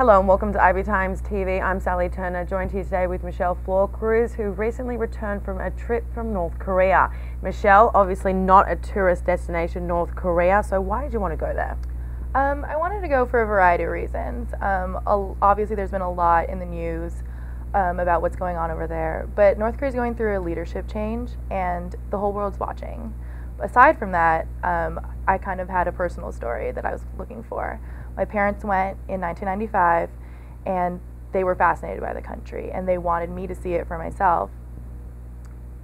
Hello and welcome to IBTimesTV. I'm Sally Turner, joined here today with Michelle FlorCruz, who recently returned from a trip from North Korea. Michelle, obviously not a tourist destination, North Korea, so why did you want to go there? I wanted to go for a variety of reasons. Obviously there's been a lot in the news about what's going on over there, but North Korea is going through a leadership change and the whole world's watching. Aside from that, I kind of had a personal story that I was looking for. My parents went in 1995 and they were fascinated by the country and they wanted me to see it for myself.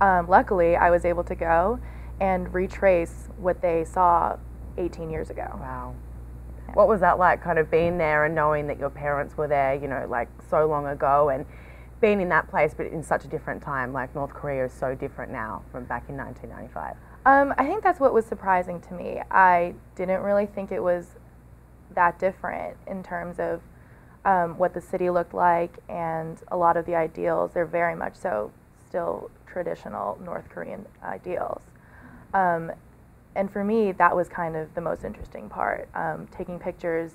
Luckily, I was able to go and retrace what they saw 18 years ago. Wow. Yeah. What was that like, kind of being there and knowing that your parents were there, you know, like so long ago, and being in that place but in such a different time? Like North Korea is so different now from back in 1995. I think that's what was surprising to me. I didn't really think it was that different in terms of what the city looked like and a lot of the ideals. They're very much so still traditional North Korean ideals. And for me, that was kind of the most interesting part, taking pictures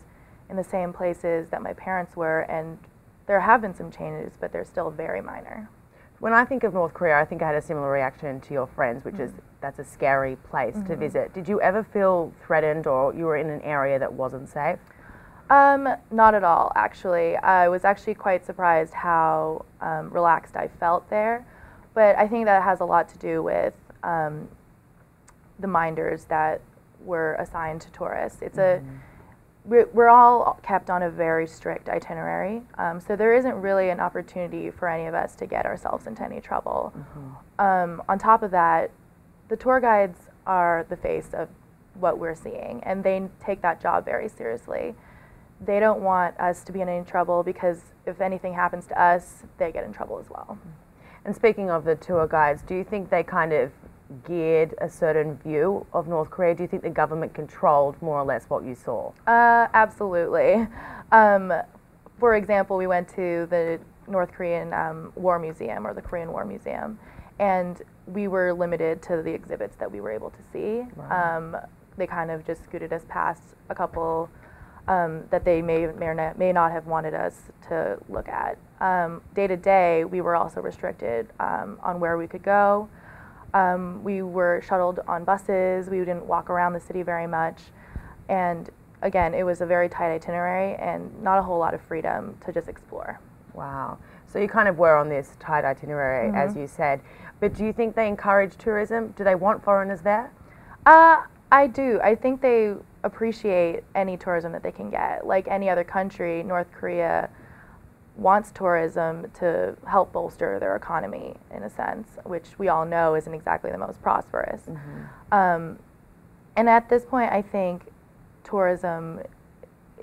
in the same places that my parents were, and there have been some changes, but they're still very minor. When I think of North Korea, I think I had a similar reaction to your friends, which is that's a scary place to visit. Did you ever feel threatened or you were in an area that wasn't safe? Not at all, actually. I was actually quite surprised how relaxed I felt there, but I think that has a lot to do with the minders that were assigned to tourists. It's we're all kept on a very strict itinerary, so there isn't really an opportunity for any of us to get ourselves into any trouble. On top of that, the tour guides are the face of what we're seeing, and they take that job very seriously. They don't want us to be in any trouble because if anything happens to us, they get in trouble as well. And speaking of the tour guides, do you think they kind of geared a certain view of North Korea? Do you think the government controlled more or less what you saw? Absolutely. For example, we went to the North Korean War Museum, or the Korean War Museum, and we were limited to the exhibits that we were able to see. Right. They kind of just scooted us past a couple that they may not have wanted us to look at. Day to day, we were also restricted on where we could go. We were shuttled on buses. We didn't walk around the city very much. And again, it was a very tight itinerary and not a whole lot of freedom to just explore. Wow. So you kind of were on this tight itinerary, as you said. But do you think they encourage tourism? Do they want foreigners there? I do. I think they appreciate any tourism that they can get. Like any other country, North Korea wants tourism to help bolster their economy, in a sense, which we all know isn't exactly the most prosperous. And at this point, I think tourism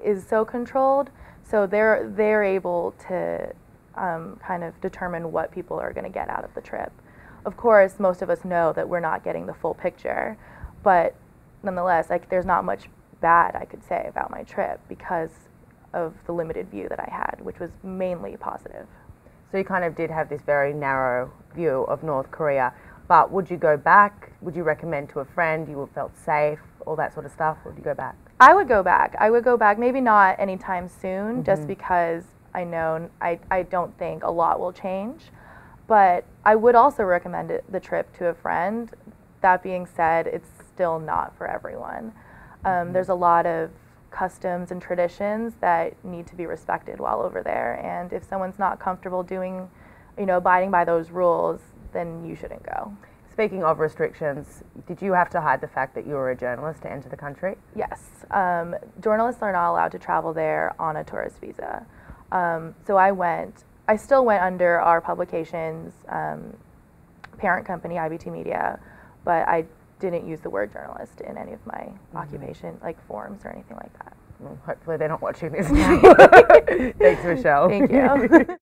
is so controlled, so they're able to kind of determine what people are going to get out of the trip. Of course, most of us know that we're not getting the full picture, but nonetheless, like, there's not much bad I could say about my trip because of the limited view that I had, which was mainly positive. So you kind of did have this very narrow view of North Korea, but would you go back? Would you recommend to a friend? You felt safe, all that sort of stuff? Would you go back? I would go back. I would go back, maybe not anytime soon, just because I know I don't think a lot will change, but I would also recommend the trip to a friend. That being said, it's still not for everyone. There's a lot of customs and traditions that need to be respected while over there, and if someone's not comfortable doing, abiding by those rules, then you shouldn't go. Speaking of restrictions, did you have to hide the fact that you were a journalist to enter the country? Yes. Journalists are not allowed to travel there on a tourist visa. So I still went under our publication's parent company, IBT Media, but I didn't use the word journalist in any of my occupation, like forms or anything like that. Well, hopefully they're not watching this now. Thanks, Michelle. Thank you.